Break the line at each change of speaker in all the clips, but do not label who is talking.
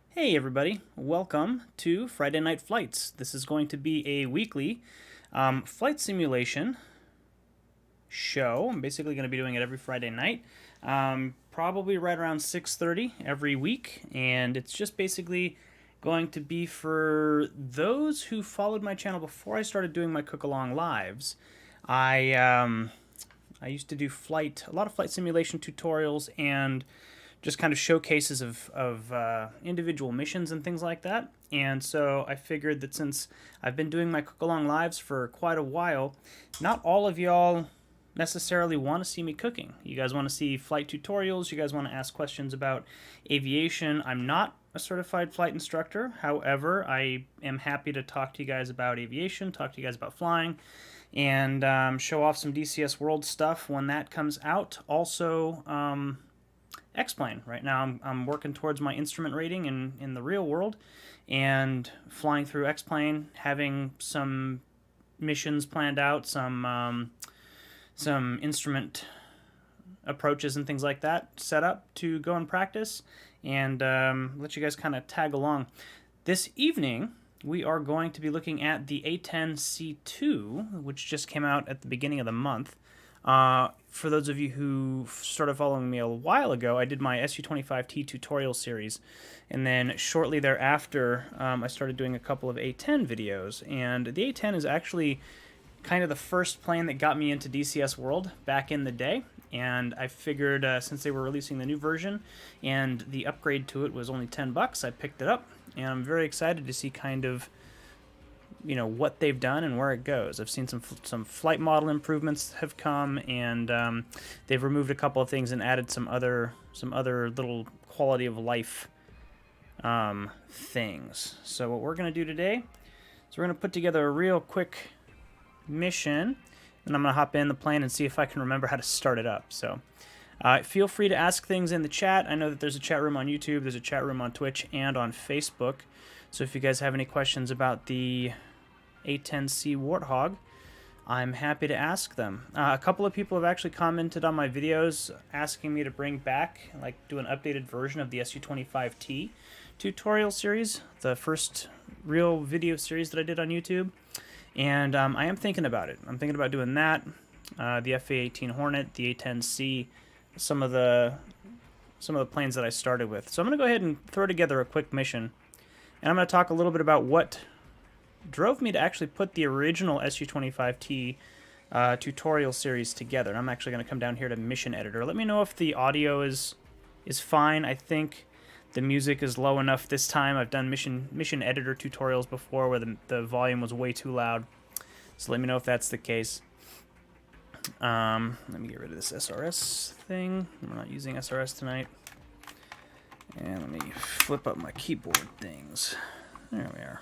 Hey everybody, welcome to Friday Night Flights. This is going to be a weekly flight simulation show. I'm basically going to be doing it every Friday night, probably right around 6:30 every week, and it's just basically going to be for those who followed my channel before I started doing my cook-along lives. I used to do a lot of flight simulation tutorials and just kind of showcases of individual missions and things like that. And so I figured that since I've been doing my cook-along lives for quite a while, not all of y'all necessarily want to see me cooking. You guys want to see flight tutorials, you guys want to ask questions about aviation. I'm not a certified flight instructor. However, I am happy to talk to you guys about aviation, talk to you guys about flying, and show off some DCS World stuff when that comes out. Also, X-Plane. Right now I'm working towards my instrument rating in the real world and flying through X-Plane, having some missions planned out, some instrument approaches and things like that set up to go and practice, and let you guys kind of tag along. This evening we are going to be looking at the A-10C II, which just came out at the beginning of the month. For those of you who started following me a while ago, I did my Su-25T tutorial series, and then shortly thereafter I started doing a couple of A-10 videos, and the A-10 is actually kind of the first plane that got me into DCS World back in the day, and I figured since they were releasing the new version and the upgrade to it was only $10, I picked it up, and I'm very excited to see kind of what they've done and where it goes. I've seen some flight model improvements have come, and they've removed a couple of things and added some other little quality of life things. So what we're going to do today is we're going to put together a real quick mission, and I'm going to hop in the plane and see if I can remember how to start it up. So feel free to ask things in the chat. I know that there's a chat room on YouTube, there's a chat room on Twitch and on Facebook. So if you guys have any questions about the A-10C Warthog, I'm happy to ask them. A couple of people have actually commented on my videos asking me to bring back, do an updated version of the Su-25T tutorial series, the first real video series that I did on YouTube. And I am thinking about it. I'm thinking about doing that, the FA-18 Hornet, the A-10C, some of the planes that I started with. So I'm going to go ahead and throw together a quick mission, and I'm going to talk a little bit about what drove me to actually put the original Su-25T tutorial series together. And I'm actually going to come down here to Mission Editor. Let me know if the audio is fine. I think the music is low enough this time. I've done Mission Editor tutorials before where the volume was way too loud. So let me know if that's the case. Let me get rid of this SRS thing. We're not using SRS tonight. And let me flip up my keyboard things. There we are.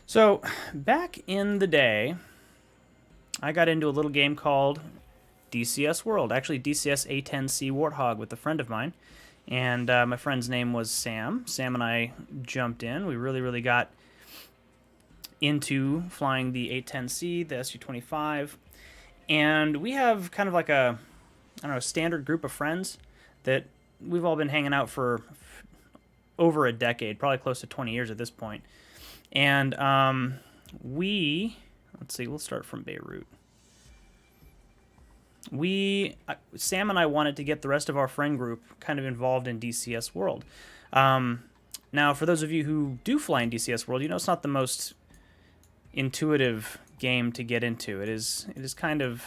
So, back in the day, I got into a little game called DCS World. Actually, DCS A-10C Warthog with a friend of mine. And my friend's name was Sam. Sam and I jumped in. We really got into flying the A-10C, the Su-25. And we have kind of like a, standard group of friends that we've all been hanging out for over a decade, probably close to 20 years at this point. And let's see, we'll start from Beirut. Sam and I wanted to get the rest of our friend group kind of involved in DCS World. Now, for those of you who do fly in DCS World, it's not the most intuitive game to get into. It is kind of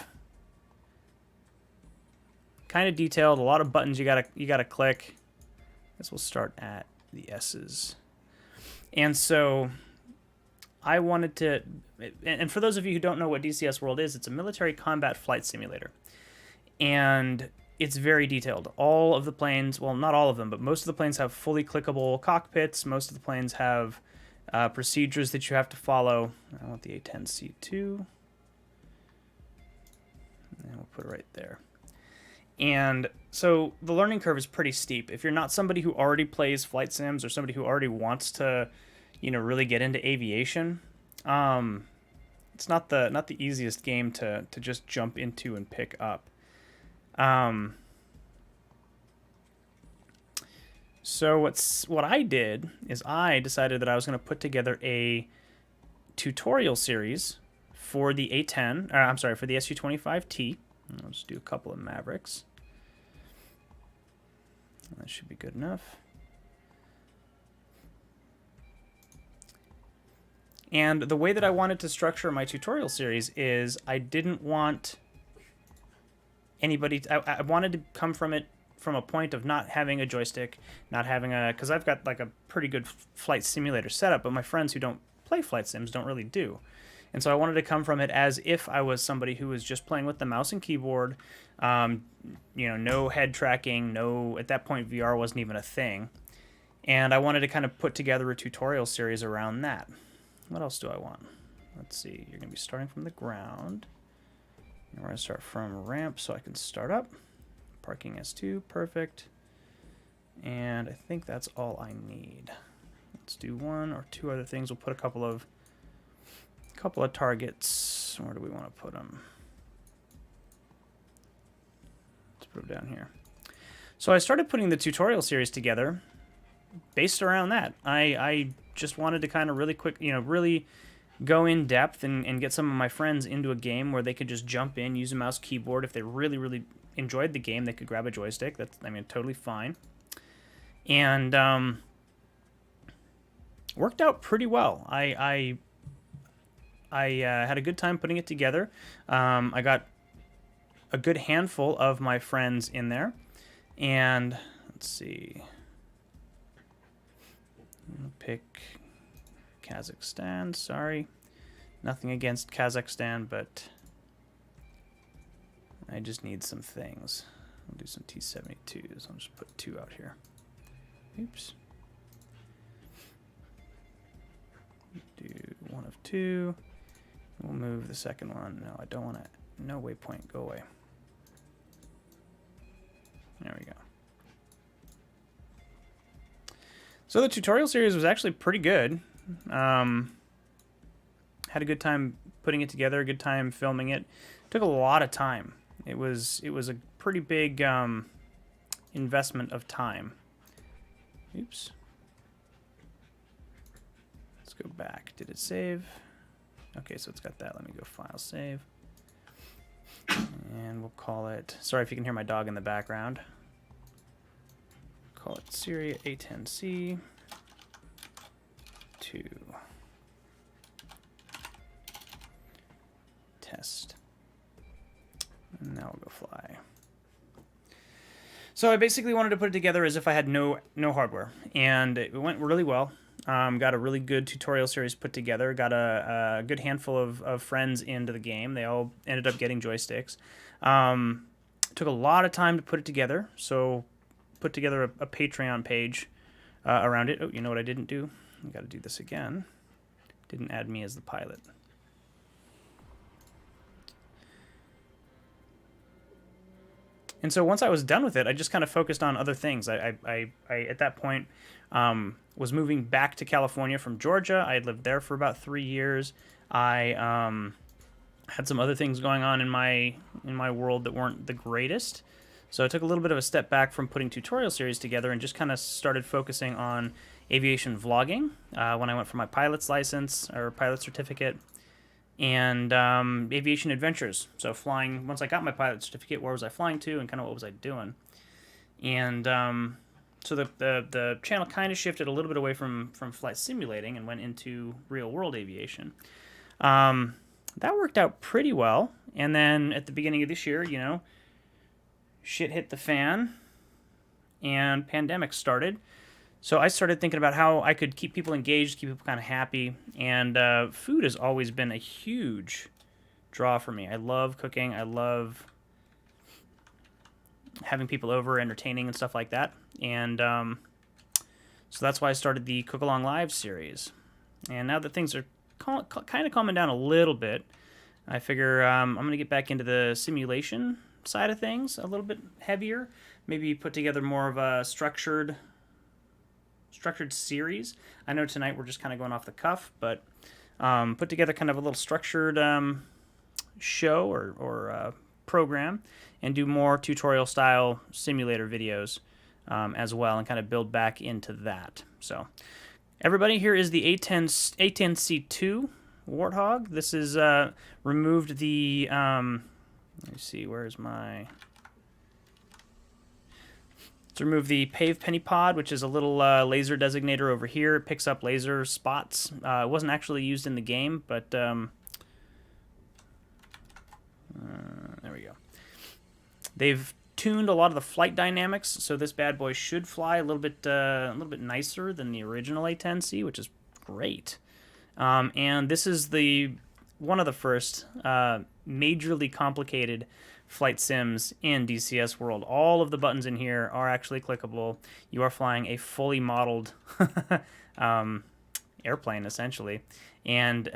detailed. A lot of buttons you gotta click. I guess we'll start at the S's. And so I wanted to, and for those of you who don't know what DCS World is, it's a military combat flight simulator. And it's very detailed. All of the planes, well, not all of them, but most of the planes have fully clickable cockpits. Most of the planes have procedures that you have to follow. I want the A-10C II. And we'll put it right there. And so the learning curve is pretty steep. If you're not somebody who already plays flight sims or somebody who already wants to really get into aviation. It's not the easiest game to just jump into and pick up. So what I did is I decided that I was going to put together a tutorial series for the A-10, I'm sorry, for the SU-25T. I'll just do a couple of Mavericks. That should be good enough. And the way that I wanted to structure my tutorial series is I didn't want anybody, I wanted to come from it from a point of not having a joystick, not having because I've got like a pretty good flight simulator setup, but my friends who don't play flight sims don't really do. And so I wanted to come from it as if I was somebody who was just playing with the mouse and keyboard, no head tracking, at that point VR wasn't even a thing. And I wanted to kind of put together a tutorial series around that. What else do I want? Let's see, you're going to be starting from the ground. And we're going to start from ramp so I can start up. Parking S2, perfect. And I think that's all I need. Let's do one or two other things. We'll put a couple of targets. Where do we want to put them? Let's put them down here. So I started putting the tutorial series together based around that. I just wanted to kind of really quick, really go in depth and get some of my friends into a game where they could just jump in, use a mouse keyboard. If they really, really enjoyed the game, they could grab a joystick. That's, totally fine. And worked out pretty well. I had a good time putting it together. I got a good handful of my friends in there. And let's see. I'll pick Kazakhstan. Sorry. Nothing against Kazakhstan, but I just need some things. I'll do some T-72s. I'll just put 2 out here. Oops. Do 1 of 2. We'll move the second one. No, I don't want to. No waypoint. Go away. There we go. So the tutorial series was actually pretty good. Had a good time putting it together. A good time filming it. Took a lot of time. It was a pretty big investment of time. Oops. Let's go back. Did it save? Okay, so it's got that. Let me go File, Save. And we'll call it... Sorry if you can hear my dog in the background. Call it Syria A-10C II. Test. And now we'll go fly. So I basically wanted to put it together as if I had no hardware, and it went really well. Got a really good tutorial series put together. Got a good handful of friends into the game. They all ended up getting joysticks. Took a lot of time to put it together, so put together a Patreon page around it. Oh, you know what I didn't do? I got to do this again. Didn't add me as the pilot. And so once I was done with it, I just kind of focused on other things. I at that point was moving back to California from Georgia. I had lived there for about 3 years. I had some other things going on in my world that weren't the greatest. So I took a little bit of a step back from putting tutorial series together and just kind of started focusing on aviation vlogging when I went for my pilot's license or pilot certificate. And aviation adventures. So flying, once I got my pilot certificate, where was I flying to and kind of what was I doing? And so the channel kind of shifted a little bit away from flight simulating and went into real world aviation. That worked out pretty well. And then at the beginning of this year, shit hit the fan and pandemic started. So I started thinking about how I could keep people engaged, keep people kind of happy, and food has always been a huge draw for me. I love cooking. I love having people over, entertaining, and stuff like that. And so that's why I started the Cook Along Live series. And now that things are kind of calming down a little bit, I figure I'm going to get back into the simulation side of things a little bit heavier. Maybe put together more of a structured structured series. I know tonight we're just kind of going off the cuff, but put together kind of a little structured show or program, and do more tutorial style simulator videos as well, and kind of build back into that. So everybody, here is the A-10C II Warthog. This is removed the let me see, where's my... Let's remove the Pave Penny Pod, which is a little laser designator over here. It picks up laser spots. It wasn't actually used in the game, but there we go. They've tuned a lot of the flight dynamics, so this bad boy should fly a little bit nicer than the original A-10C, which is great. And this is one of the first majorly complicated flight sims in DCS world. All of the buttons in here are actually clickable. You are flying a fully modeled airplane, essentially, and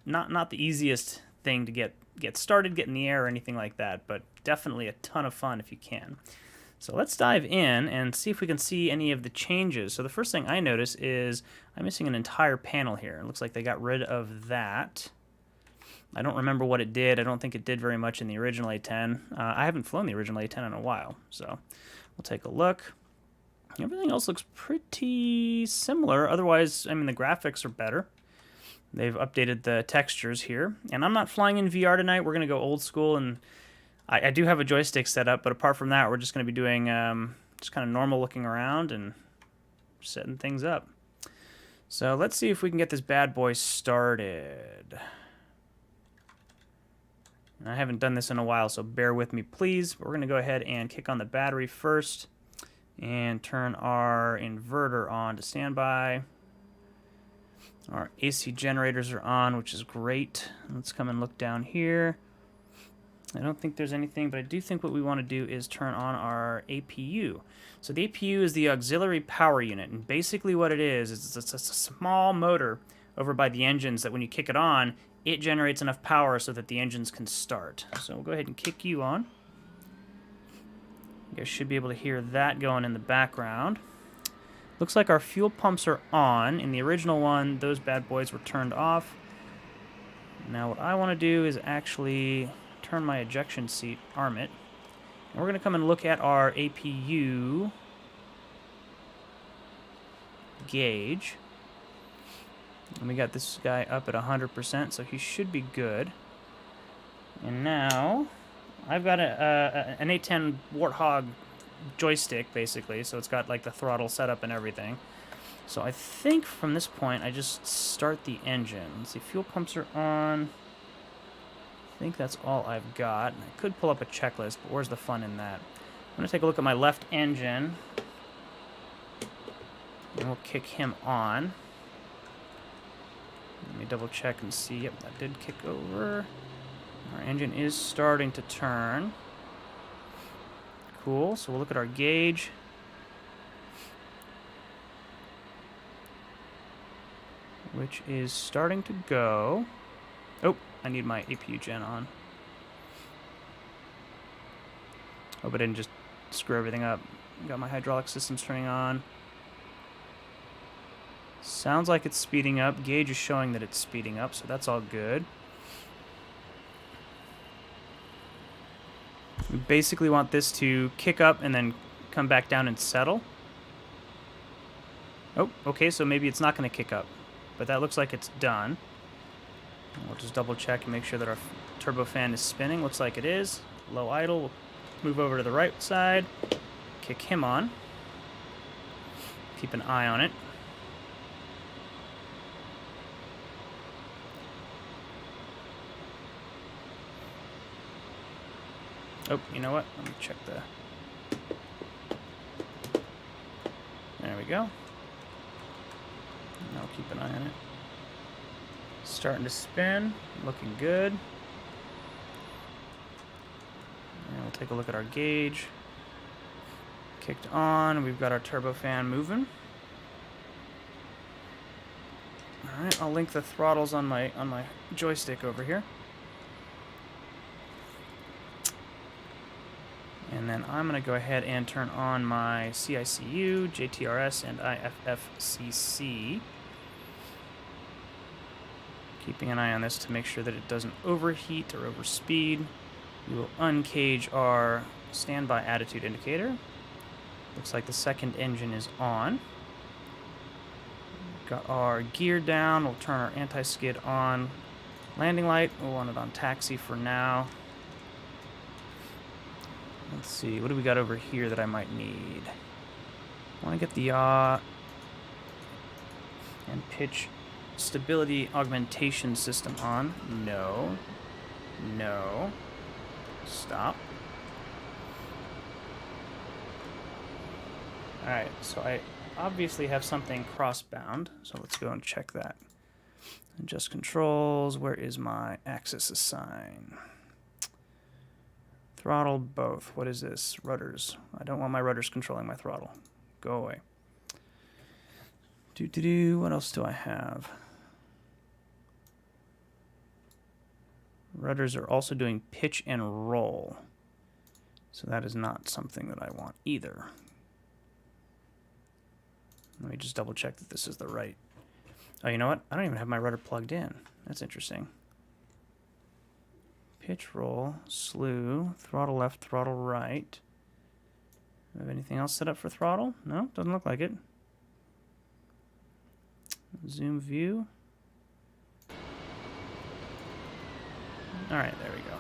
not the easiest thing to get started, get in the air, or anything like that, but definitely a ton of fun if you can. So let's dive in and see if we can see any of the changes. So the first thing I notice is I'm missing an entire panel here. It looks like they got rid of that. I don't remember what it did. I don't think it did very much in the original A-10. I haven't flown the original A-10 in a while, so we'll take a look. Everything else looks pretty similar. Otherwise, I mean, the graphics are better. They've updated the textures here. And I'm not flying in VR tonight. We're going to go old school, and I do have a joystick set up, but apart from that, we're just going to be doing just kind of normal looking around and setting things up. So let's see if we can get this bad boy started. I haven't done this in a while, so bear with me, please. But we're going to go ahead and kick on the battery first and turn our inverter on to standby. Our AC generators are on, which is great. Let's come and look down here. I don't think there's anything, but I do think what we want to do is turn on our APU. So the APU is the auxiliary power unit, and basically what it is it's a small motor over by the engines that when you kick it on, it generates enough power so that the engines can start. So we'll go ahead and kick you on. You guys should be able to hear that going in the background. Looks like our fuel pumps are on. In the original one, those bad boys were turned off. Now what I want to do is actually turn my ejection seat, arm it. And we're going to come and look at our APU gauge. And we got this guy up at 100%, so he should be good. And now, I've got an A-10 Warthog joystick, basically, so it's got like the throttle set up and everything. So I think from this point, I just start the engine. Let's see, fuel pumps are on. I think that's all I've got. I could pull up a checklist, but where's the fun in that? I'm going to take a look at my left engine, and we'll kick him on. Let me double check and see. Yep, that did kick over. Our engine is starting to turn. Cool, so we'll look at our gauge. Which is starting to go. Oh, I need my APU gen on. Hope I didn't just screw everything up. Got my hydraulic systems turning on. Sounds like it's speeding up. Gauge is showing that it's speeding up, so that's all good. We basically want this to kick up and then come back down and settle. Oh, okay, so maybe it's not going to kick up, but that looks like it's done. We'll just double check and make sure that our turbofan is spinning. Looks like it is. Low idle. We'll move over to the right side. Kick him on. Keep an eye on it. Oh, you know what? Let me check the... There we go. Now keep an eye on it. Starting to spin. Looking good. And we'll take a look at our gauge. Kicked on. We've got our turbofan moving. Alright, I'll link the throttles on my joystick over here. And then I'm going to go ahead and turn on my CICU, JTRS, and IFFCC. Keeping an eye on this to make sure that it doesn't overheat or overspeed. We will uncage our standby attitude indicator. Looks like the second engine is on. Got our gear down. We'll turn our anti-skid on. Landing light, we'll want it on taxi for now. Let's see, what do we got over here that I might need? I want to get the yaw and pitch stability augmentation system on. No. No. Stop. Alright, so I obviously have something cross-bound, so let's go and check that. Adjust controls, where is my axis assign? Throttle both. What is this? Rudders. I don't want my rudders controlling my throttle. Go away. What else do I have? Rudders are also doing pitch and roll. So that is not something that I want either. Let me just double check that this is the right. Oh, you know what? I don't even have my rudder plugged in. That's interesting. Pitch, roll, slew, throttle left, throttle right. Do I have anything else set up for throttle? No, doesn't look like it. Zoom view. Alright, there we go.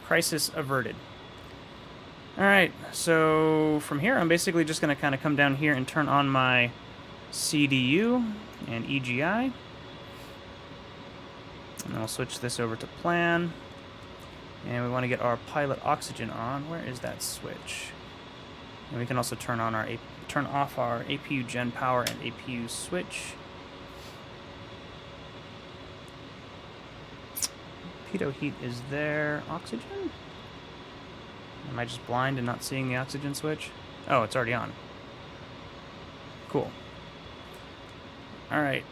Crisis averted. Alright, so from here I'm basically just going to kind of come down here and turn on my CDU and EGI. And I'll switch this over to plan. And we want to get our pilot oxygen on. Where is that switch? And we can also turn off our APU gen power and APU switch. Pitot heat is there. Oxygen? Am I just blind and not seeing the oxygen switch? Oh, it's already on. Cool. Alright.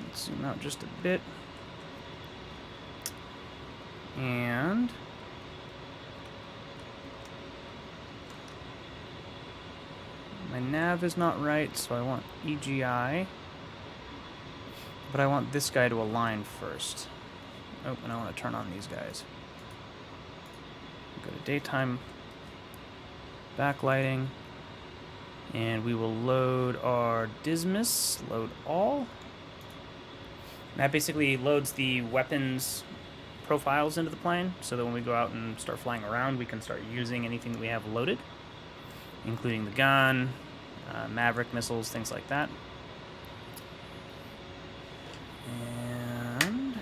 Let's zoom out just a bit. And my nav is not right, so I want EGI. But I want this guy to align first. Oh, and I want to turn on these guys. Go to daytime backlighting. And we will load our Dismas, load all. And that basically loads the weapons profiles into the plane, so that when we go out and start flying around, we can start using anything that we have loaded, including the gun, Maverick missiles, things like that. And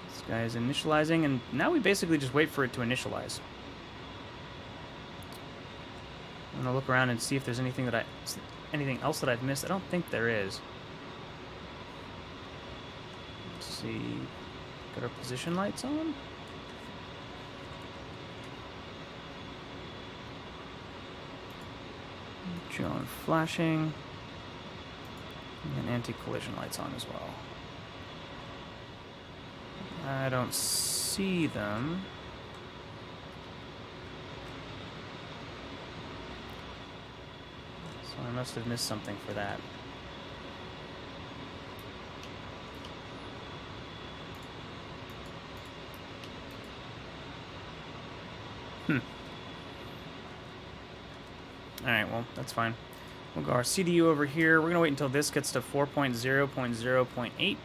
this guy is initializing, and now we basically just wait for it to initialize. I'm gonna look around and see if there's anything else that I've missed. I don't think there is. Let's see. Got our position lights on. John flashing. And anti-collision lights on as well. I don't see them. So I must have missed something for that. Alright, well, that's fine. We'll go our CDU over here. We're going to wait until this gets to 4.0.0.8.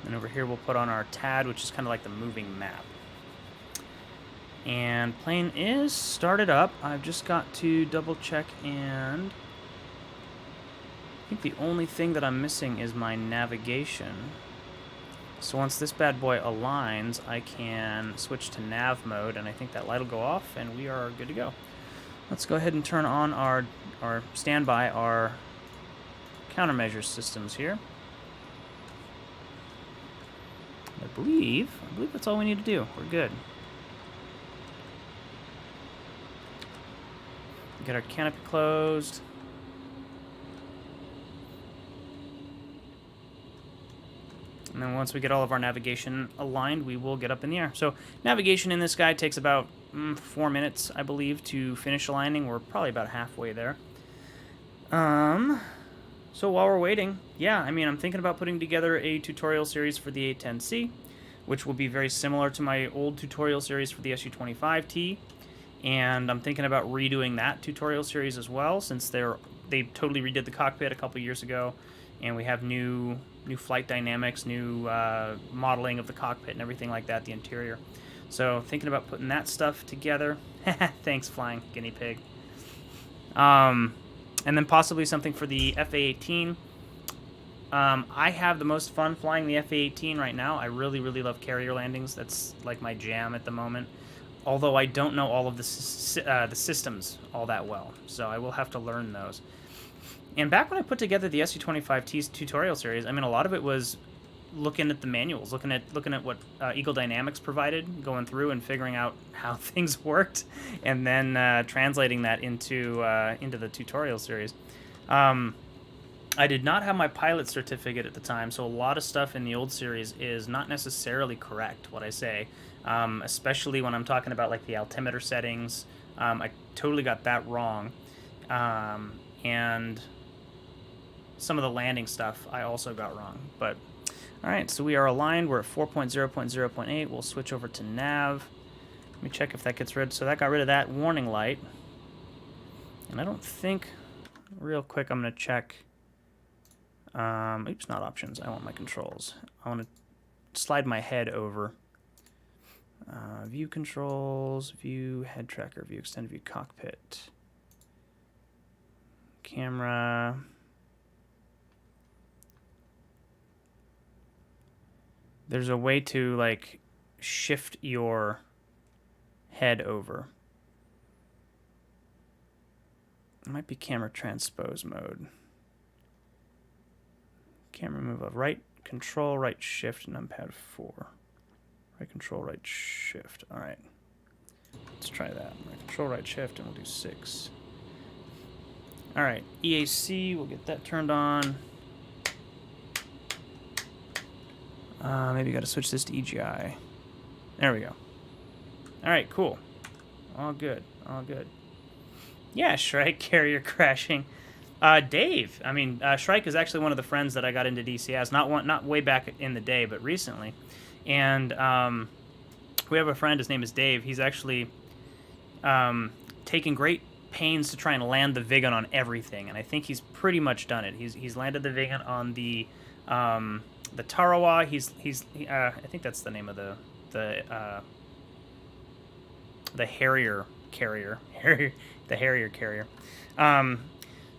And over here we'll put on our TAD, which is kind of like the moving map. And plane is started up. I've just got to double check, and I think the only thing that I'm missing is my navigation. So once this bad boy aligns, I can switch to nav mode, and I think that light will go off, and we are good to go. Let's go ahead and turn on our standby, our countermeasure systems here. I believe that's all we need to do. We're good. Get our canopy closed. And then once we get all of our navigation aligned, we will get up in the air. So navigation in this guy takes about 4 minutes, I believe, to finish aligning. We're probably about halfway there. So while we're waiting, yeah, I mean, I'm thinking about putting together a tutorial series for the A-10C, which will be very similar to my old tutorial series for the Su-25T. And I'm thinking about redoing that tutorial series as well, since they totally redid the cockpit a couple years ago, and we have new flight dynamics, new modeling of the cockpit and everything like that, the interior. So thinking about putting that stuff together. Thanks, flying guinea pig. And then possibly something for the FA-18. I have the most fun flying the FA-18 right now. I really, really love carrier landings. That's like my jam at the moment. Although I don't know all of the systems all that well, so I will have to learn those. And back when I put together the Su-25T's tutorial series, I mean, a lot of it was looking at the manuals, looking at what Eagle Dynamics provided, going through and figuring out how things worked, and then translating that into the tutorial series. I did not have my pilot certificate at the time, so a lot of stuff in the old series is not necessarily correct, what I say, especially when I'm talking about like the altimeter settings. I totally got that wrong, and some of the landing stuff I also got wrong. But all right, so we are aligned. We're at 4.0.0.8. We'll switch over to nav. Let me check if that gets rid. So that got rid of that warning light. And I don't think, real quick, I'm going to check. Oops, not options. I want my controls. I want to slide my head over. View controls, view head tracker, view extended view cockpit. Camera. There's a way to, like, shift your head over. It might be camera transpose mode. Camera move of right control, right shift, numpad 4. Right control, right shift. All right. Let's try that. Right control, right shift, and we'll do 6. All right. EAC, we'll get that turned on. Maybe got to switch this to EGI. There we go. All right, cool. All good. All good. Yeah, Shrike, carrier crashing. Dave. I mean, Shrike is actually one of the friends that I got into DCS. Not way back in the day, but recently. And we have a friend. His name is Dave. He's actually taking great pains to try and land the Vigan on everything, and I think he's pretty much done it. He's landed the Vigan on the Tarawa. I think that's the name of the Harrier carrier. The Harrier carrier.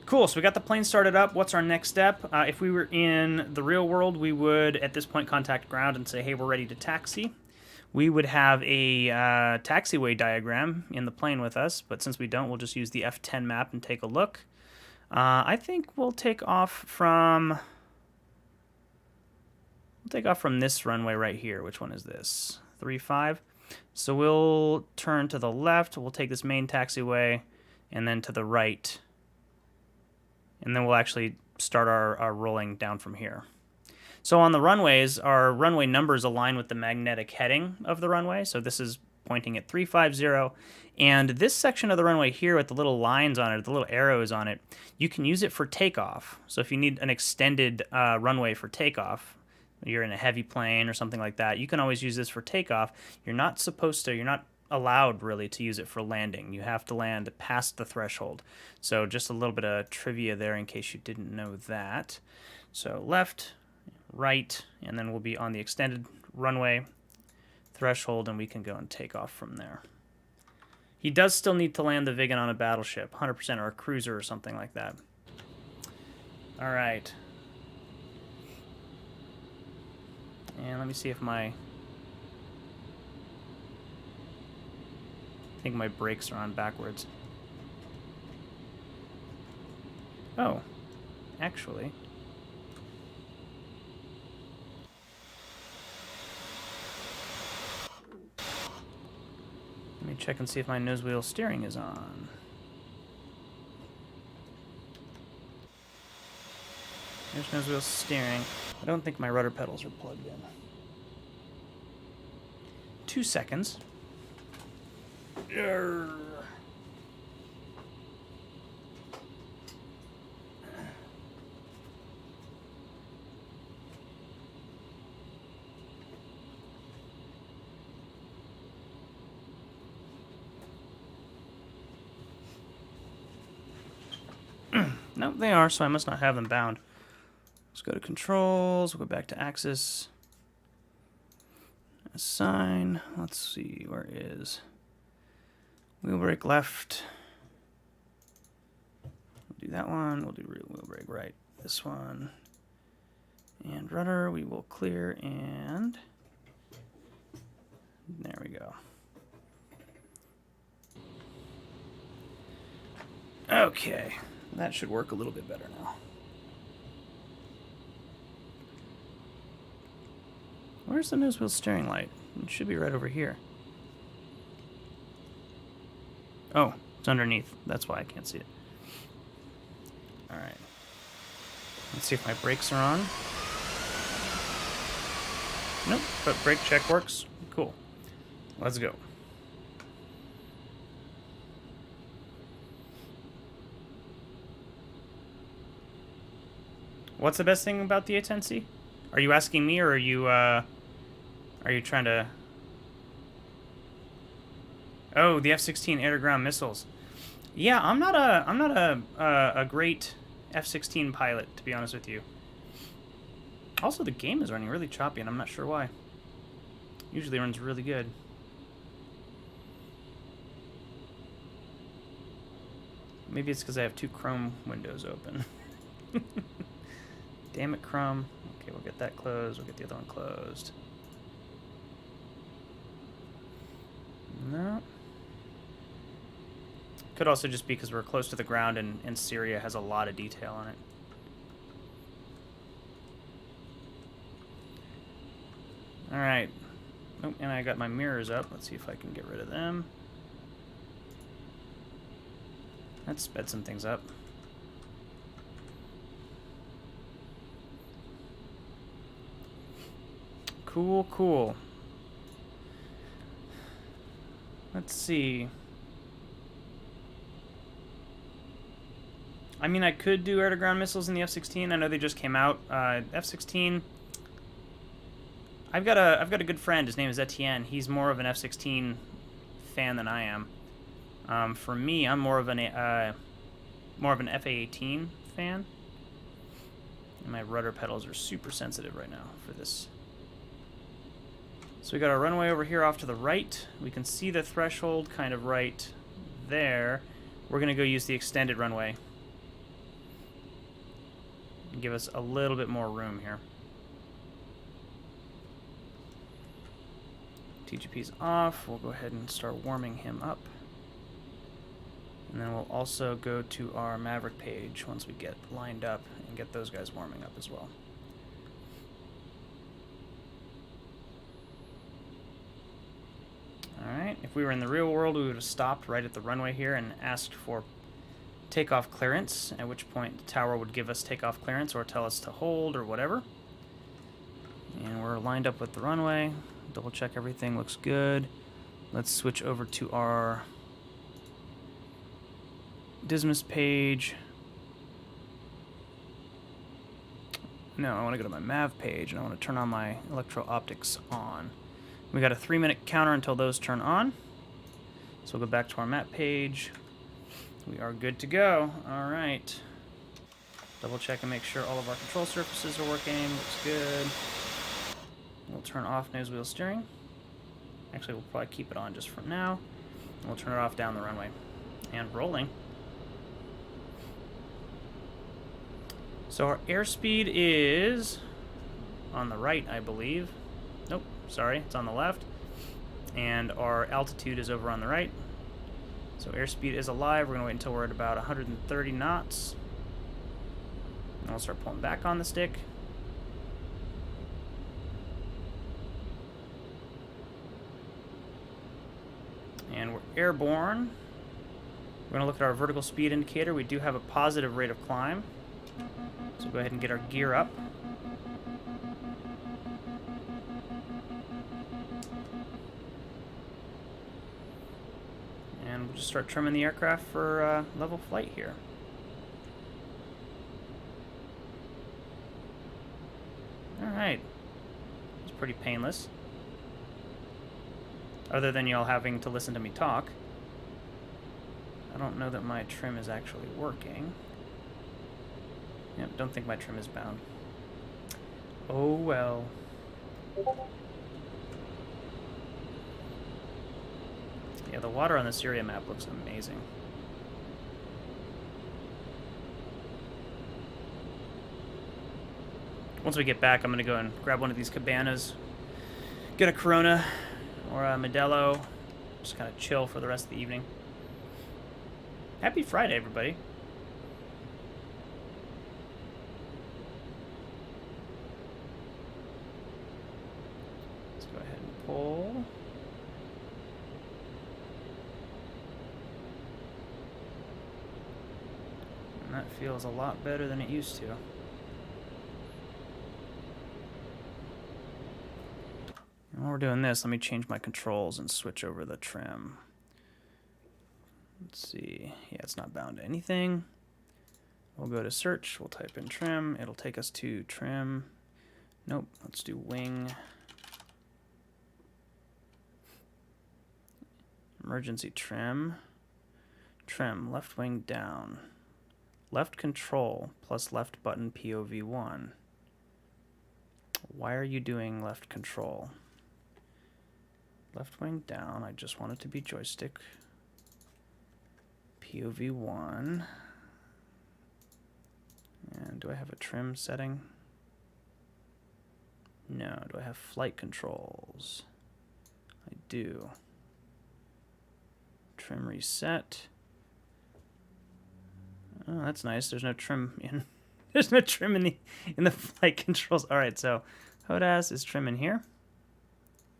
Cool, so we got the plane started up. What's our next step? If we were in the real world, we would, at this point, contact ground and say, hey, we're ready to taxi. We would have a taxiway diagram in the plane with us, but since we don't, we'll just use the F10 map and take a look. I think we'll take off from this runway right here. Which one is this? 35. So we'll turn to the left. We'll take this main taxiway, and then to the right. And then we'll actually start our rolling down from here. So on the runways, our runway numbers align with the magnetic heading of the runway. So this is pointing at 350. And this section of the runway here with the little lines on it, the little arrows on it, you can use it for takeoff. So if you need an extended runway for takeoff, you're in a heavy plane or something like that, you can always use this for takeoff. You're not allowed really to use it for landing. You have to land past the threshold. So just a little bit of trivia there in case you didn't know that. So left, right, and then we'll be on the extended runway threshold, and we can go and take off from there. He does still need to land the Vigan on a battleship, 100%, or a cruiser or something like that. All right. And let me see if I think my brakes are on backwards. Oh, actually. Let me check and see if my nose wheel steering is on. There's nose wheel steering. I don't think my rudder pedals are plugged in. 2 seconds. Urgh. Nope, they are, so I must not have them bound. Let's go to controls, we'll go back to axis. Assign, let's see, where is wheel brake left. We'll do that one, we'll do wheel brake right. This one. And rudder, we will clear, and there we go. Okay. That should work a little bit better now. Where's the nose wheel steering light? It should be right over here. Oh, it's underneath. That's why I can't see it. Alright. Let's see if my brakes are on. Nope, but brake check works. Cool. Let's go. What's the best thing about the A-10C? Are you asking me, or are you trying to... Oh, the F-16 air-to-ground missiles. Yeah, I'm not a great F-16 pilot, to be honest with you. Also, the game is running really choppy, and I'm not sure why. Usually it runs really good. Maybe it's because I have 2 Chrome windows open. Damn it, Chrome. Okay, we'll get that closed. We'll get the other one closed. No. Could also just be because we're close to the ground and Syria has a lot of detail on it. Alright. Oh, and I got my mirrors up. Let's see if I can get rid of them. That sped some things up. Cool, cool. Let's see. I mean, I could do air-to-ground missiles in the F-16. I know they just came out. F-16. I've got a good friend. His name is Etienne. He's more of an F-16 fan than I am. For me, I'm more of an F-A-18 fan. And my rudder pedals are super sensitive right now for this. So we got our runway over here off to the right. We can see the threshold kind of right there. We're going to go use the extended runway. Give us a little bit more room here. TGP's off. We'll go ahead and start warming him up. And then we'll also go to our Maverick page once we get lined up and get those guys warming up as well. Alright, if we were in the real world, we would have stopped right at the runway here and asked for takeoff clearance, at which point the tower would give us takeoff clearance or tell us to hold or whatever. And we're lined up with the runway. Double check everything looks good. Let's switch over to our Dismas page. No, I want to go to my Mav page and I want to turn on my electro-optics on. We got a 3-minute counter until those turn on. So we'll go back to our map page. We are good to go. All right. Double check and make sure all of our control surfaces are working. Looks good. We'll turn off nose wheel steering. Actually, we'll probably keep it on just for now. And we'll turn it off down the runway. And rolling. So our airspeed is on the right, I believe. Nope, sorry, it's on the left. And our altitude is over on the right. So airspeed is alive. We're going to wait until we're at about 130 knots. And we'll start pulling back on the stick. And we're airborne. We're going to look at our vertical speed indicator. We do have a positive rate of climb. So go ahead and get our gear up. just start trimming the aircraft for level flight here. Alright. It's pretty painless. Other than y'all having to listen to me talk. I don't know that my trim is actually working. Yep, don't think my trim is bound. Oh well. Yeah, the water on the Syria map looks amazing. Once we get back, I'm going to go and grab one of these cabanas, get a Corona or a Modelo, just kind of chill for the rest of the evening. Happy Friday, everybody. Let's go ahead and pull. And that feels a lot better than it used to. And while we're doing this, let me change my controls and switch over the trim. Let's see. Yeah, it's not bound to anything. We'll go to search. We'll type in trim. It'll take us to trim. Nope. Let's do wing. Emergency trim. Trim. Left wing down. Left control plus left button POV1. Why are you doing left control? Left wing down. I just want it to be joystick. POV1. And do I have a trim setting? No. Do I have flight controls? I do. Trim reset. Oh, that's nice. There's no trim in. There's no trim in the flight controls. All right, so HOTAS is trim in here.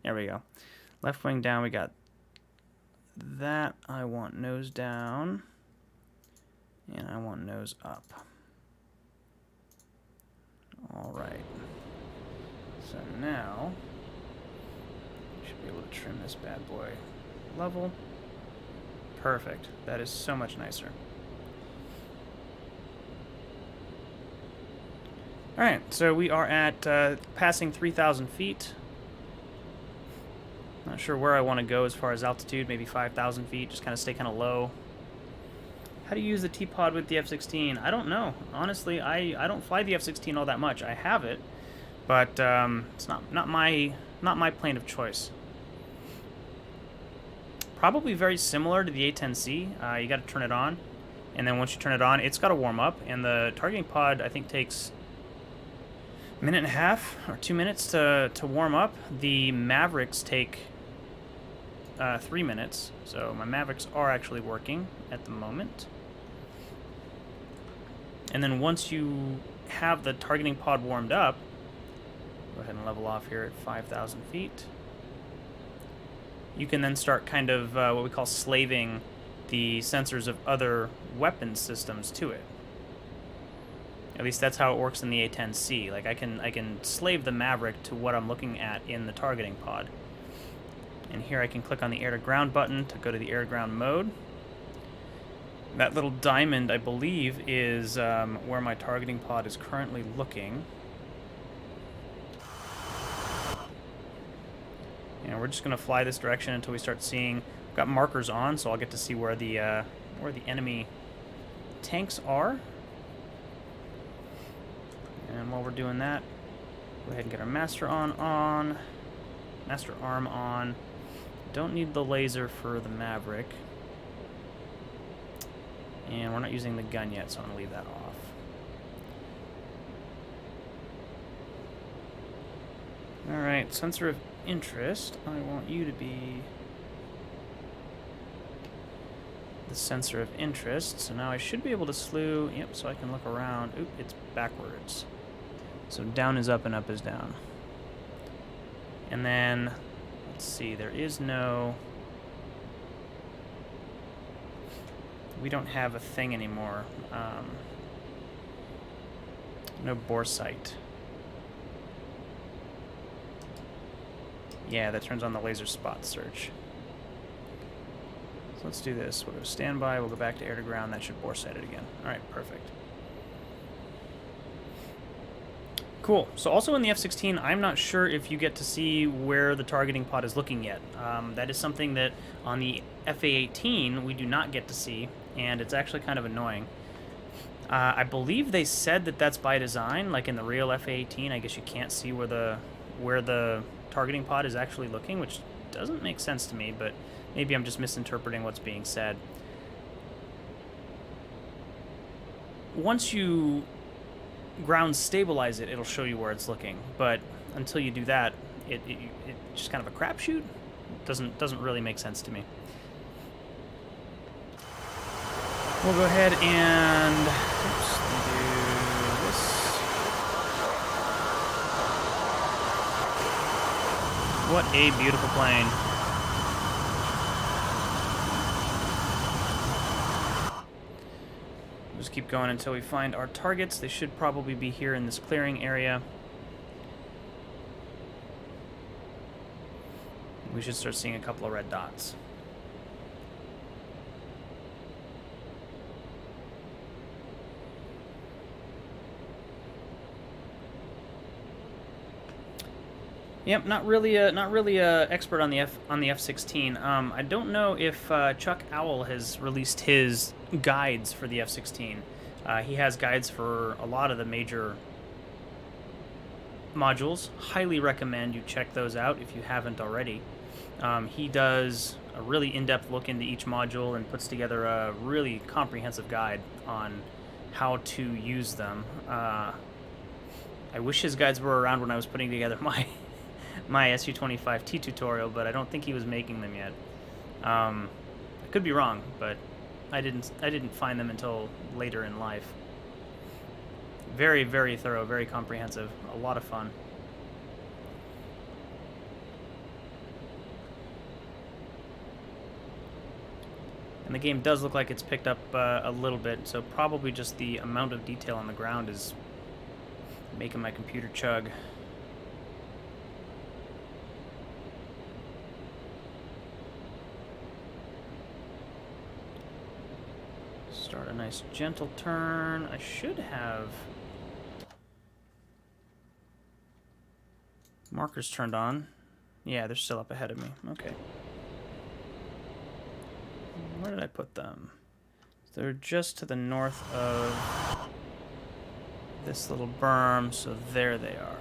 There we go. Left wing down. We got that. I want nose down, and I want nose up. All right. So now we should be able to trim this bad boy level. Perfect. That is so much nicer. All right, so we are at passing 3,000 feet. Not sure where I want to go as far as altitude, maybe 5,000 feet, just kind of stay kind of low. How do you use the T-Pod with the F-16? I don't know. Honestly, I don't fly the F-16 all that much. I have it, but it's not my plane of choice. Probably very similar to the A-10C. You got to turn it on, and then once you turn it on, it's got to warm up, and the targeting pod, I think, takes a minute and a half or 2 minutes to warm up. The Mavericks take 3 minutes, so my Mavericks are actually working at the moment. And then once you have the targeting pod warmed up, go ahead and level off here at 5,000 feet. You can then start kind of what we call slaving the sensors of other weapon systems to it. At least that's how it works in the A-10C. Like I can slave the Maverick to what I'm looking at in the targeting pod. And here I can click on the air-to-ground button to go to the air-to-ground mode. That little diamond, I believe, is where my targeting pod is currently looking. And we're just going to fly this direction until we start seeing... We've got markers on, so I'll get to see where the enemy tanks are. And while we're doing that, go ahead and get our master arm on. Don't need the laser for the Maverick. And we're not using the gun yet, so I'm going to leave that off. Alright, sensor of interest. I want you to be the sensor of interest. So now I should be able to slew. Yep, so I can look around. Oop, it's backwards. So down is up and up is down. And then, let's see, there is no... We don't have a thing anymore. No bore sight. Yeah, that turns on the laser spot search. So let's do this. We'll go to standby. We'll go back to air to ground. That should bore sight it again. All right, perfect. Cool. So also in the F-16, I'm not sure if you get to see where the targeting pod is looking yet. That is something that on the FA-18 we do not get to see, and it's actually kind of annoying. I believe they said that that's by design, like in the real FA-18. I guess you can't see where the targeting pod is actually looking, which doesn't make sense to me, but maybe I'm just misinterpreting what's being said. Once you ground stabilize it, it'll show you where it's looking, but until you do that, it's just kind of a crapshoot. Doesn't really make sense to me. We'll go ahead and do this. What a beautiful plane. Just keep going until we find our targets. They should probably be here in this clearing area. We should start seeing a couple of red dots. Yep, not really a expert on the F-16. I don't know if Chuck Owl has released his guides for the F-16. He has guides for a lot of the major modules. Highly recommend you check those out if you haven't already. He does a really in-depth look into each module and puts together a really comprehensive guide on how to use them. I wish his guides were around when I was putting together my Su-25T tutorial, but I don't think he was making them yet. I could be wrong, but I didn't find them until later in life. Very, very thorough, very comprehensive, a lot of fun. And the game does look like it's picked up a little bit, so probably just the amount of detail on the ground is making my computer chug. Start a nice gentle turn. I should have markers turned on. Yeah, they're still up ahead of me. Okay. Where did I put them? They're just to the north of this little berm, so there they are.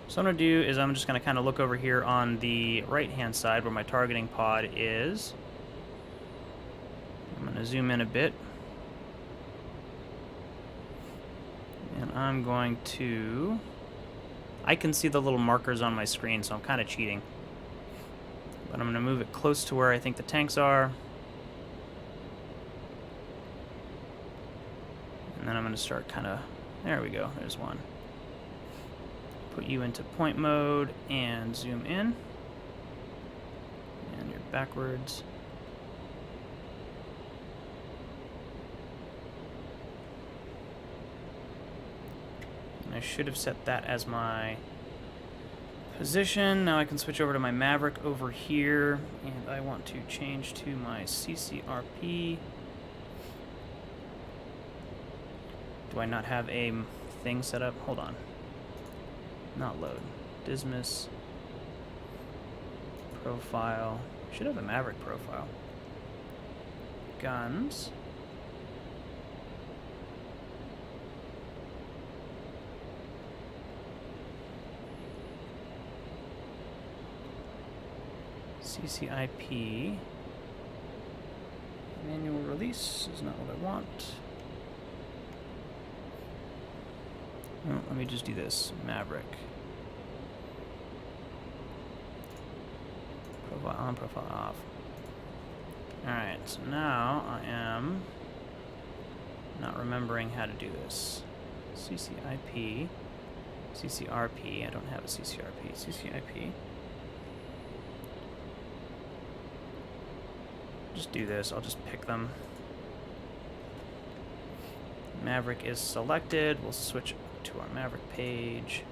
So what I'm going to do is I'm just going to kind of look over here on the right-hand side where my targeting pod is. I'm going to zoom in a bit. And I'm going to... I can see the little markers on my screen, so I'm kind of cheating. But I'm going to move it close to where I think the tanks are. And then I'm going to start kind of... There we go, there's one. Put you into point mode and zoom in. And you're backwards. I should have set that as my position. Now I can switch over to my Maverick over here, and I want to change to my CCRP. Do I not have a thing set up? Hold on. Not load. Dismiss. Profile. Should have a Maverick profile. Guns. CCIP. Manual release is not what I want. Well, let me just do this. Maverick. Profile on, profile off. Alright, so now I am not remembering how to do this. CCIP. CCRP. I don't have a CCRP. CCIP. Just do this. I'll just pick them. Maverick is selected. We'll switch to our Maverick page.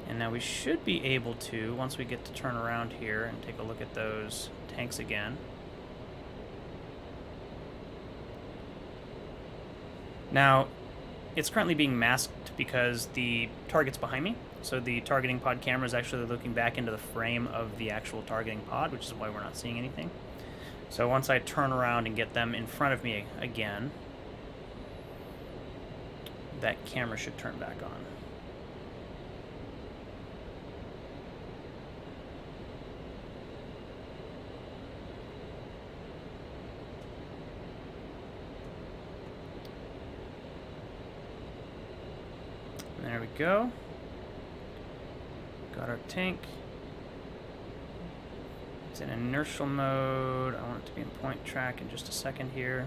And now we should be able to, once we get to turn around here and take a look at those tanks again. Now, it's currently being masked because the target's behind me. So the targeting pod camera is actually looking back into the frame of the actual targeting pod, which is why we're not seeing anything. So once I turn around and get them in front of me again, that camera should turn back on. There we go. Got our tank. It's in inertial mode. I want it to be in point track in just a second here.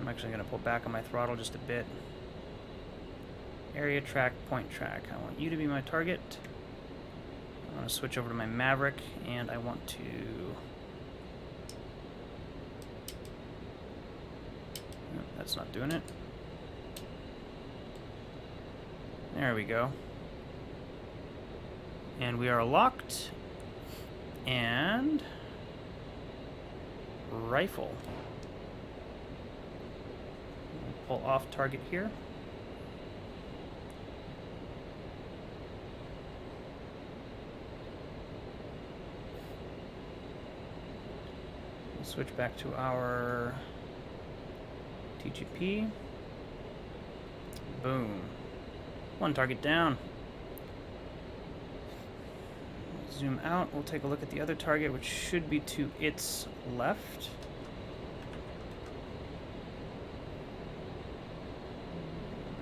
I'm actually going to pull back on my throttle just a bit. Area track, point track. I want you to be my target. I want to switch over to my Maverick, and I want to... Nope, that's not doing it. There we go. And we are locked. And... rifle. Pull off target here. We'll switch back to our TGP. Boom. One target down. Zoom out. We'll take a look at the other target, which should be to its left.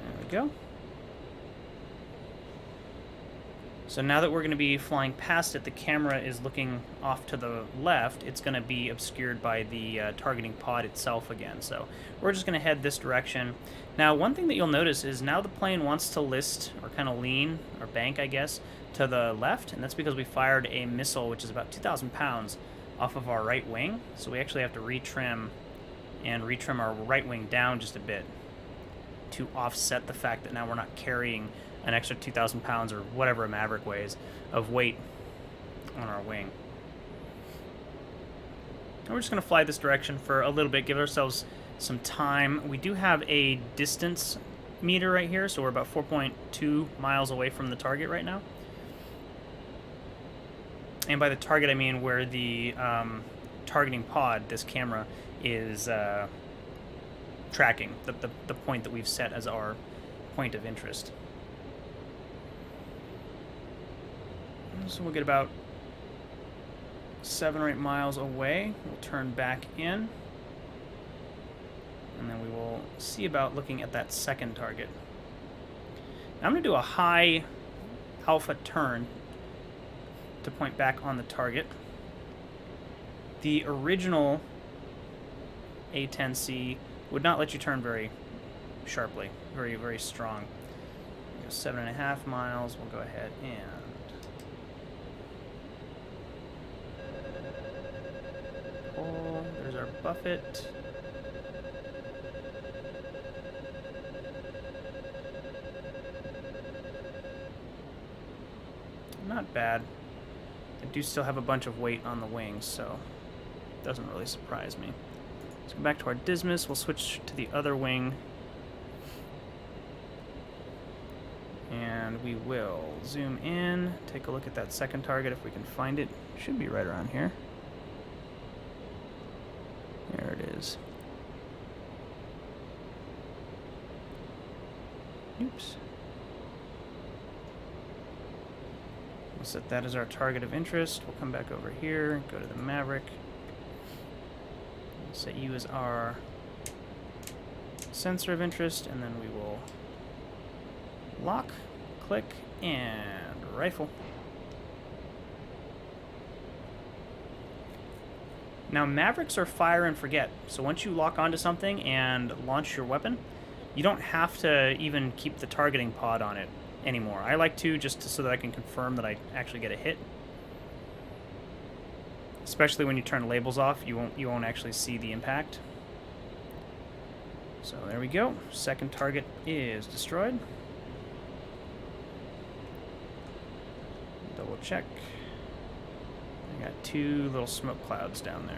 There we go. So now that we're going to be flying past it, the camera is looking off to the left. It's going to be obscured by the targeting pod itself again. So we're just going to head this direction. Now, one thing that you'll notice is now the plane wants to list, or kind of lean, or bank, I guess, to the left. And that's because we fired a missile, which is about 2,000 pounds, off of our right wing. So we actually have to retrim our right wing down just a bit to offset the fact that now we're not carrying an extra 2,000 pounds or whatever a Maverick weighs of weight on our wing. And we're just going to fly this direction for a little bit, give ourselves some time. We do have a distance meter right here, so we're about 4.2 miles away from the target right now. And by the target, I mean where the targeting pod, this camera, is tracking, the point that we've set as our point of interest. So we'll get about 7 or 8 miles away. We'll turn back in. And then we will see about looking at that second target. Now I'm going to do a high alpha turn to point back on the target. The original A-10C would not let you turn very sharply, very, very strong. 7.5 miles. We'll go ahead and pull. There's our buffet. Not bad. I do still have a bunch of weight on the wings, so it doesn't really surprise me. Let's go back to our Dismas. We'll switch to the other wing. And we will zoom in, take a look at that second target if we can find it. Should be right around here. There it is. Oops. We'll set that as our target of interest. We'll come back over here, go to the Maverick. We'll set you as our sensor of interest, and then we will lock, click, and rifle. Now, Mavericks are fire and forget. So once you lock onto something and launch your weapon, you don't have to even keep the targeting pod on it anymore. I like to, just so that I can confirm that I actually get a hit. Especially when you turn labels off, you won't actually see the impact. So there we go. Second target is destroyed. Double check. I got 2 little smoke clouds down there.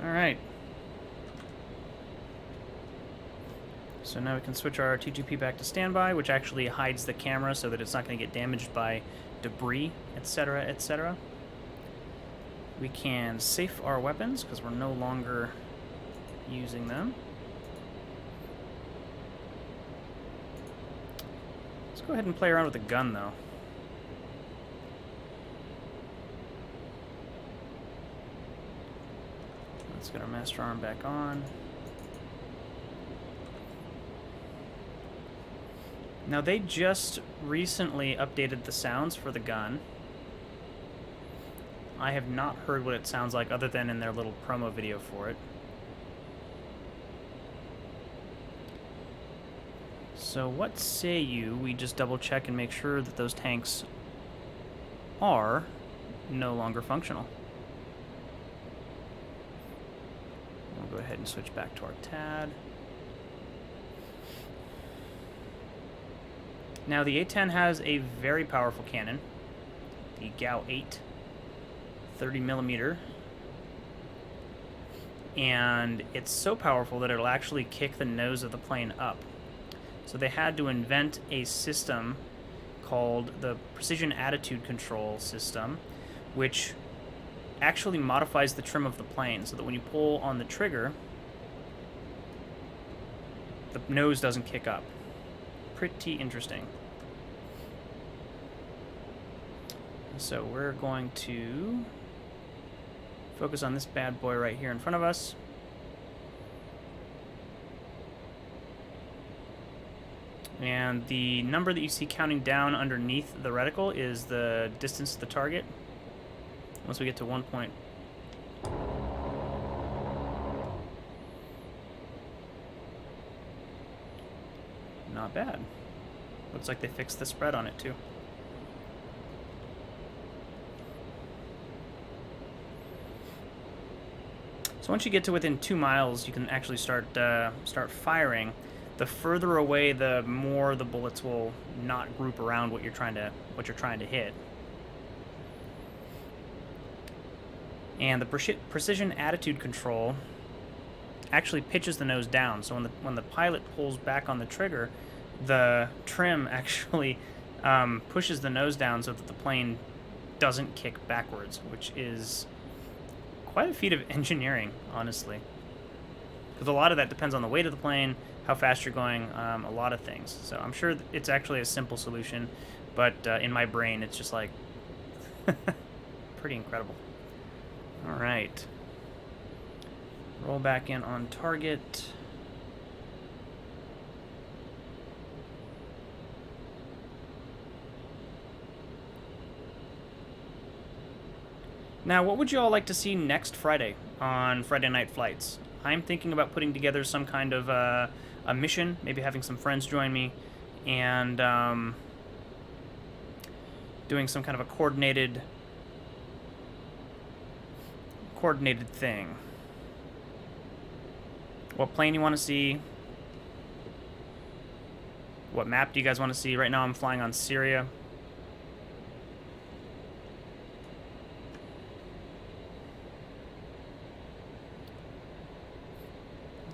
All right. So now we can switch our TGP back to standby, which actually hides the camera so that it's not going to get damaged by debris, etc., etc. We can safe our weapons because we're no longer using them. Let's go ahead and play around with the gun, though. Let's get our master arm back on. Now, they just recently updated the sounds for the gun. I have not heard what it sounds like other than in their little promo video for it. So what say you we just double check and make sure that those tanks are no longer functional. We'll go ahead and switch back to our TAD. Now, the A-10 has a very powerful cannon, the GAU-8, 30mm, and it's so powerful that it'll actually kick the nose of the plane up. So they had to invent a system called the Precision Attitude Control System, which actually modifies the trim of the plane so that when you pull on the trigger, the nose doesn't kick up. Pretty interesting. So we're going to focus on this bad boy right here in front of us. And the number that you see counting down underneath the reticle is the distance to the target. Once we get to 1 point. Not bad. Looks like they fixed the spread on it too. So once you get to within 2 miles, you can actually start firing. The further away, the more the bullets will not group around what you're trying to hit. And the precision attitude control actually pitches the nose down. So when the pilot pulls back on the trigger, the trim actually pushes the nose down so that the plane doesn't kick backwards, which is quite a feat of engineering, honestly. Because a lot of that depends on the weight of the plane, how fast you're going, a lot of things. So I'm sure it's actually a simple solution, but in my brain it's just like pretty incredible. All right. Roll back in on target. Now, what would you all like to see next Friday on Friday Night Flights? I'm thinking about putting together some kind of a mission, maybe having some friends join me, and doing some kind of a coordinated thing. What plane you want to see? What map do you guys want to see? Right now I'm flying on Syria.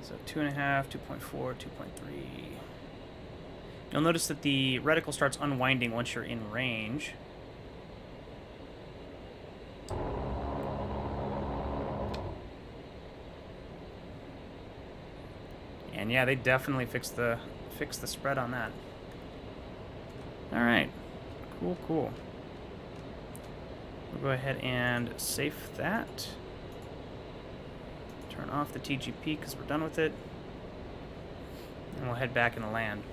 So 2.5, 2.4, 2.3. You'll notice that the reticle starts unwinding once you're in range. And yeah, they definitely fixed the spread on that. All right, cool. We'll go ahead and safe that. Turn off the TGP because we're done with it. And we'll head back and land.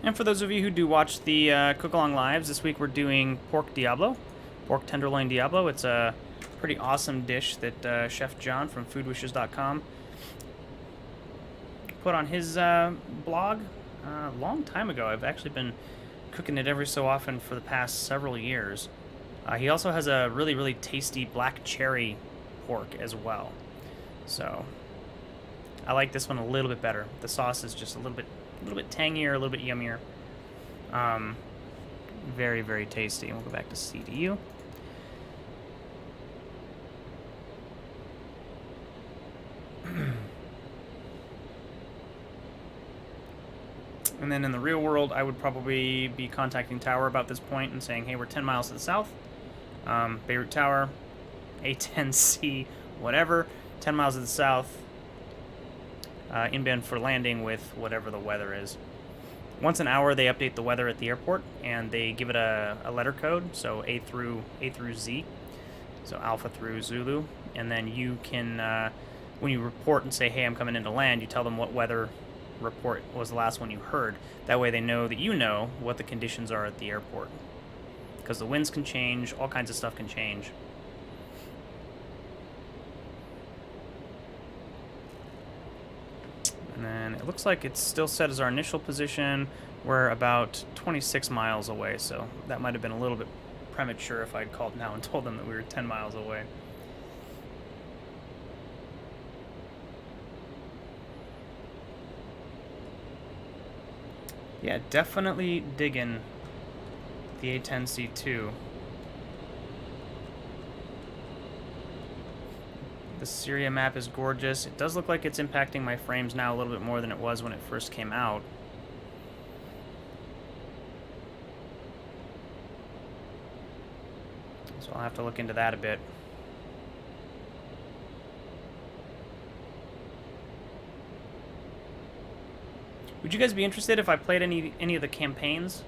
And for those of you who do watch the cook-along lives, this week we're doing pork Diablo, pork tenderloin Diablo. It's a pretty awesome dish that Chef John from foodwishes.com put on his blog a long time ago. I've actually been cooking it every so often for the past several years. He also has a really, really tasty black cherry pork as well. So I like this one a little bit better. The sauce is just a little bit tangier, a little bit yummier. Very, very tasty. We'll go back to CDU. And then in the real world, I would probably be contacting Tower about this point and saying, hey, we're 10 miles to the south. Beirut Tower, A-10C, whatever, 10 miles to the south. Inbound for landing with whatever the weather is. Once an hour, they update the weather at the airport, and they give it a letter code, so A through Z, so Alpha through Zulu. And then you can, when you report and say, hey, I'm coming in to land, you tell them what weather report was the last one you heard. That way they know that you know what the conditions are at the airport. Because the winds can change, all kinds of stuff can change. And then it looks like it's still set as our initial position. We're about 26 miles away, so that might have been a little bit premature if I'd called now and told them that we were 10 miles away. Yeah, definitely digging the A-10C II. The Syria map is gorgeous. It does look like it's impacting my frames now a little bit more than it was when it first came out. So I'll have to look into that a bit. Would you guys be interested if I played any of the campaigns?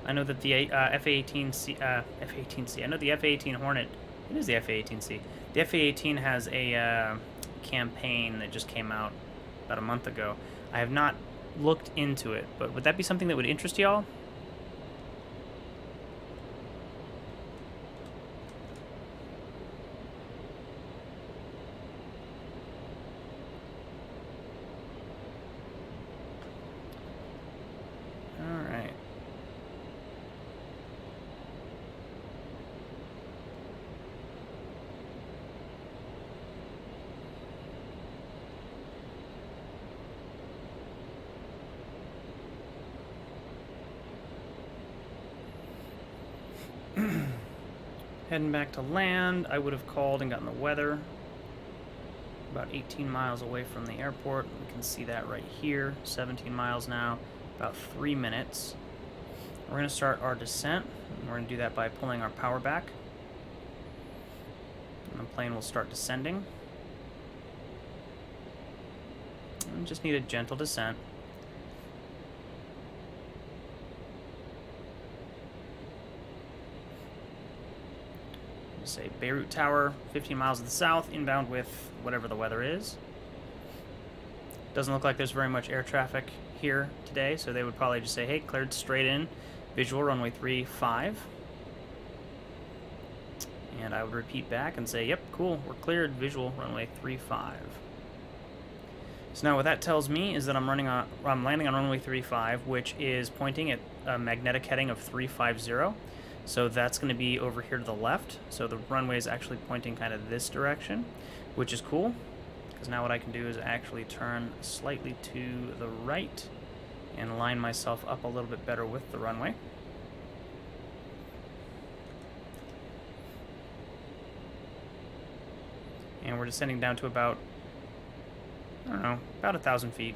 I know that the F-A-18C, I know the F-A-18 Hornet, it is the F-A-18C. The F-A-18 has a campaign that just came out about a month ago. I have not looked into it, but would that be something that would interest y'all? Heading back to land, I would have called and gotten the weather. About 18 miles away from the airport. We can see that right here. 17 miles now, about 3 minutes. We're going to start our descent. We're going to do that by pulling our power back. And the plane will start descending. And just need a gentle descent. Say Beirut Tower, 15 miles to the south, inbound with whatever the weather is. Doesn't look like there's very much air traffic here today, so they would probably just say, hey, cleared straight in, visual runway 35. And I would repeat back and say, yep, cool, we're cleared, visual runway 35. So now what that tells me is that I'm landing on runway 35, which is pointing at a magnetic heading of 350. So that's going to be over here to the left. So the runway is actually pointing kind of this direction, which is cool, because now what I can do is actually turn slightly to the right and line myself up a little bit better with the runway. And we're descending down to about, I don't know, about 1,000 feet.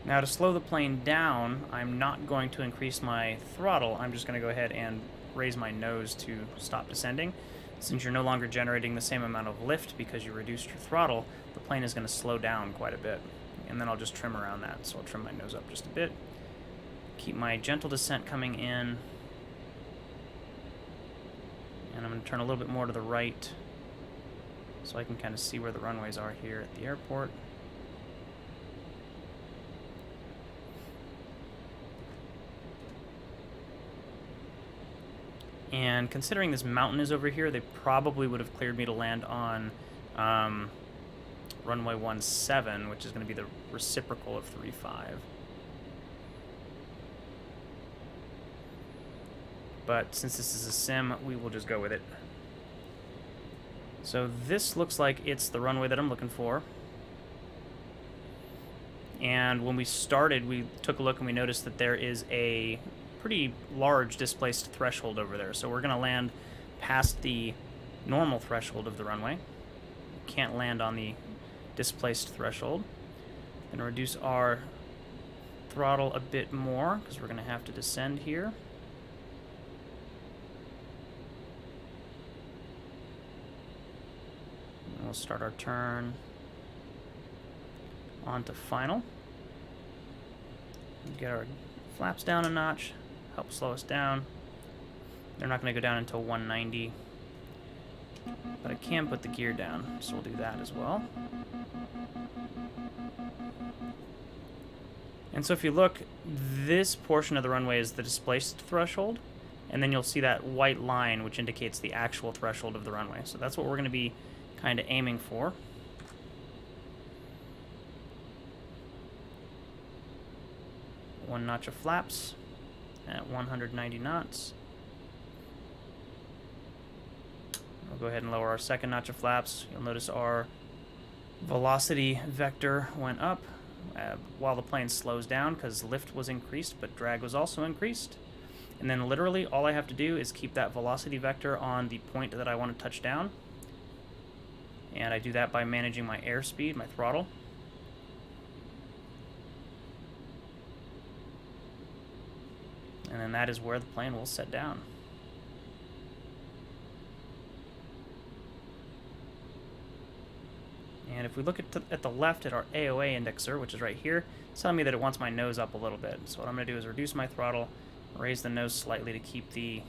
Now to slow the plane down, I'm not going to increase my throttle. I'm just going to go ahead and raise my nose to stop descending. Since you're no longer generating the same amount of lift because you reduced your throttle, the plane is going to slow down quite a bit. And then I'll just trim around that. So I'll trim my nose up just a bit. Keep my gentle descent coming in. And I'm going to turn a little bit more to the right so I can kind of see where the runways are here at the airport. And considering this mountain is over here, they probably would have cleared me to land on runway 17, which is going to be the reciprocal of 35. But since this is a sim, we will just go with it. So this looks like it's the runway that I'm looking for. And when we started, we took a look and we noticed that there is a pretty large displaced threshold over there. So we're going to land past the normal threshold of the runway. We can't land on the displaced threshold. And reduce our throttle a bit more because we're going to have to descend here. And we'll start our turn onto final. Get our flaps down a notch, help slow us down. They're not going to go down until 190, but I can put the gear down, so we'll do that as well. And so if you look, this portion of the runway is the displaced threshold, and then you'll see that white line which indicates the actual threshold of the runway. So that's what we're going to be kind of aiming for. One notch of flaps at 190 knots. We'll go ahead and lower our second notch of flaps. You'll notice our velocity vector went up while the plane slows down because lift was increased, but drag was also increased. And then literally all I have to do is keep that velocity vector on the point that I want to touch down. And I do that by managing my airspeed, my throttle. And then that is where the plane will set down. And if we look at the left at our AOA indexer, which is right here, it's telling me that it wants my nose up a little bit. So what I'm going to do is reduce my throttle, raise the nose slightly to keep the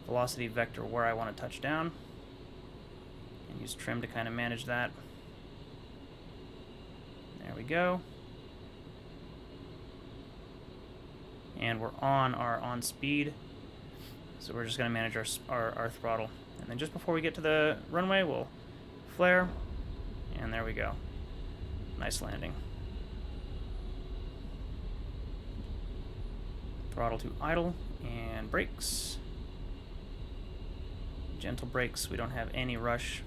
velocity vector where I want to touch down, and use trim to kind of manage that. There we go. And we're on our on speed, so we're just going to manage our throttle. And then just before we get to the runway, we'll flare, and there we go. Nice landing. Throttle to idle, and brakes. Gentle brakes, we don't have any rush.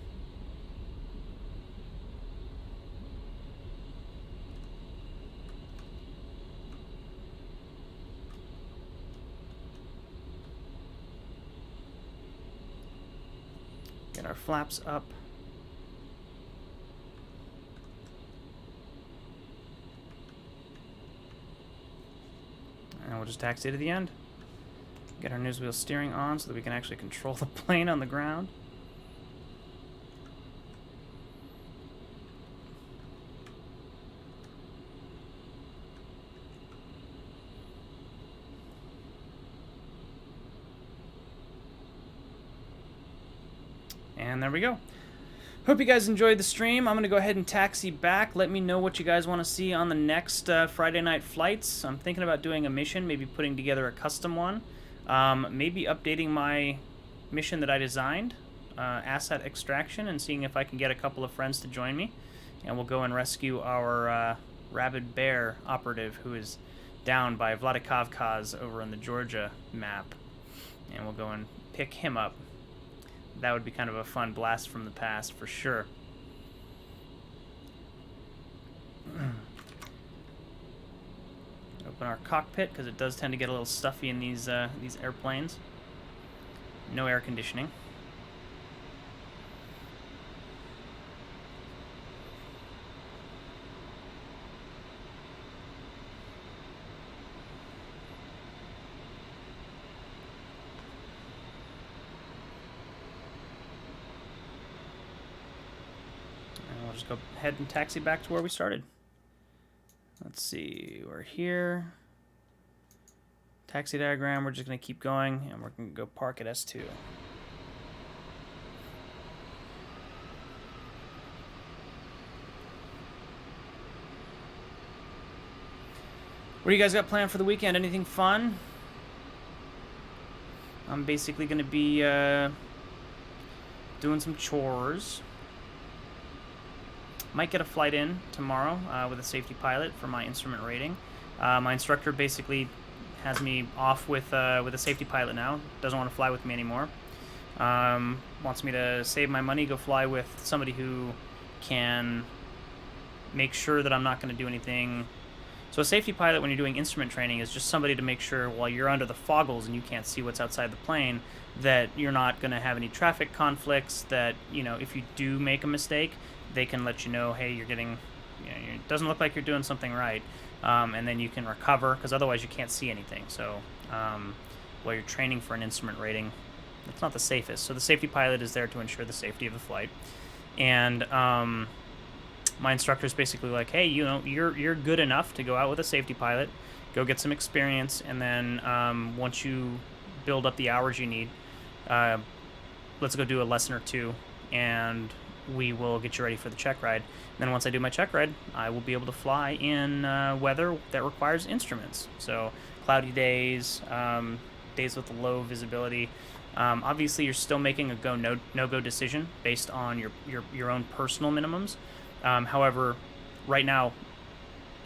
Get our flaps up. And we'll just taxi to the end. Get our nose wheel steering on so that we can actually control the plane on the ground. And there we go. Hope you guys enjoyed the stream. I'm going to go ahead and taxi back. Let me know what you guys want to see on the next Friday night flights. I'm thinking about doing a mission, maybe putting together a custom one. Maybe updating my mission that I designed, asset extraction, and seeing if I can get a couple of friends to join me. And we'll go and rescue our rabid bear operative who is down by Vladikavkaz over on the Georgia map. And we'll go and pick him up. That would be kind of a fun blast from the past, for sure. Open our cockpit, because it does tend to get a little stuffy in these airplanes. No air conditioning. We'll just go ahead and taxi back to where we started. Let's see, we're here. Taxi diagram, we're just going to keep going, and we're going to go park at S2. What do you guys got planned for the weekend? Anything fun? I'm basically going to be doing some chores. Might get a flight in tomorrow with a safety pilot for my instrument rating. My instructor basically has me off with a safety pilot now. Doesn't want to fly with me anymore. Wants me to save my money, go fly with somebody who can make sure that I'm not going to do anything. So a safety pilot, when you're doing instrument training, is just somebody to make sure while you're under the foggles and you can't see what's outside the plane, that you're not going to have any traffic conflicts, that, you know, if you do make a mistake, they can let you know, hey, you're getting, you know, it doesn't look like you're doing something right, and then you can recover, because otherwise you can't see anything. So while you're training for an instrument rating, it's not the safest. So the safety pilot is there to ensure the safety of the flight. And my instructor is basically like, hey, you know, you're good enough to go out with a safety pilot, go get some experience, and then once you build up the hours you need, let's go do a lesson or two, and we will get you ready for the check ride. And then once I do my check ride, I will be able to fly in weather that requires instruments. So cloudy days, days with low visibility. Obviously, you're still making a go no-go decision based on your own personal minimums. However, right now,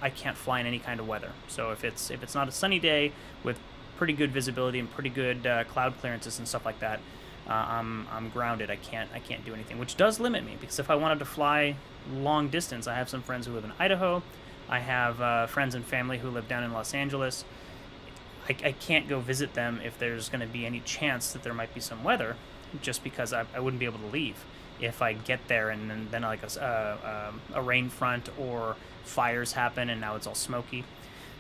I can't fly in any kind of weather. So if it's not a sunny day with pretty good visibility and pretty good cloud clearances and stuff like that, I'm grounded. I can't do anything, which does limit me, because if I wanted to fly long distance, I have some friends who live in Idaho. I have friends and family who live down in Los Angeles. I can't go visit them if there's going to be any chance that there might be some weather, just because I wouldn't be able to leave if I get there and then like a rain front or fires happen and now it's all smoky.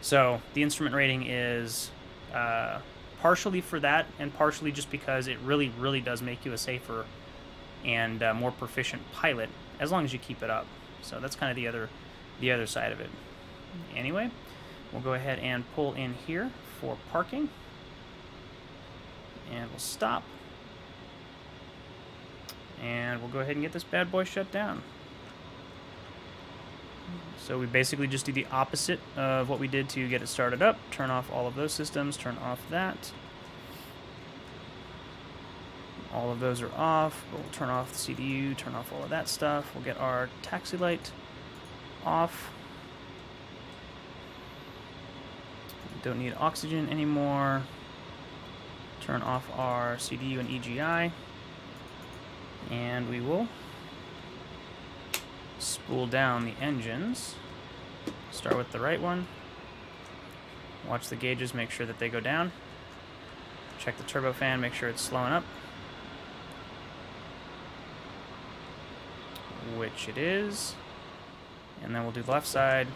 So the instrument rating is partially for that, and partially just because it really does make you a safer and more proficient pilot, as long as you keep it up. So that's kind of the other side of it. Anyway, we'll go ahead and pull in here for parking, and we'll stop, and we'll go ahead and get this bad boy shut down. So we basically just do the opposite of what we did to get it started up. Turn off all of those systems, turn off that. All of those are off. We'll turn off the CDU, turn off all of that stuff. We'll get our taxi light off. Don't need oxygen anymore. Turn off our CDU and EGI. And we will spool down the engines. Start with the right one. Watch the gauges, make sure that they go down. Check the turbofan, make sure it's slowing up. Which it is. And then we'll do the left side.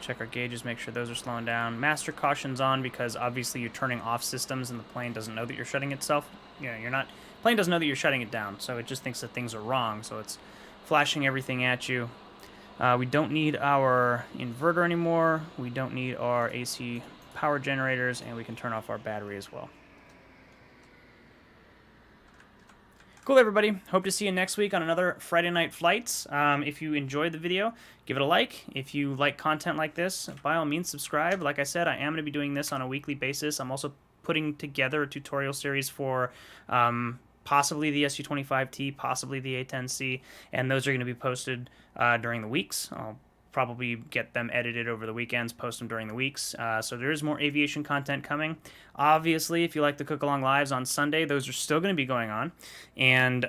Check our gauges, make sure those are slowing down. Master caution's on because obviously you're turning off systems and the plane doesn't know that you're shutting itself. You know, you're not. Plane doesn't know that you're shutting it down, so it just thinks that things are wrong. So it's flashing everything at you. We don't need our inverter anymore. We don't need our AC power generators, and we can turn off our battery as well. Cool, everybody. Hope to see you next week on another Friday Night Flights. If you enjoyed the video, give it a like. If you like content like this, by all means, subscribe. Like I said, I am going to be doing this on a weekly basis. I'm also putting together a tutorial series for possibly the Su-25T, possibly the A-10C, and those are going to be posted during the weeks. I'll probably get them edited over the weekends, post them during the weeks. So there is more aviation content coming. Obviously, if you like the Cook Along Lives on Sunday, those are still going to be going on. And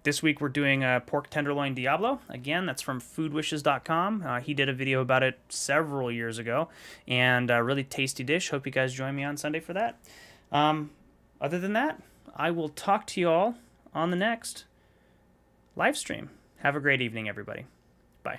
this week we're doing a pork tenderloin Diablo. Again, that's from foodwishes.com. He did a video about it several years ago, and a really tasty dish. Hope you guys join me on Sunday for that. Other than that, I will talk to you all on the next live stream. Have a great evening, everybody.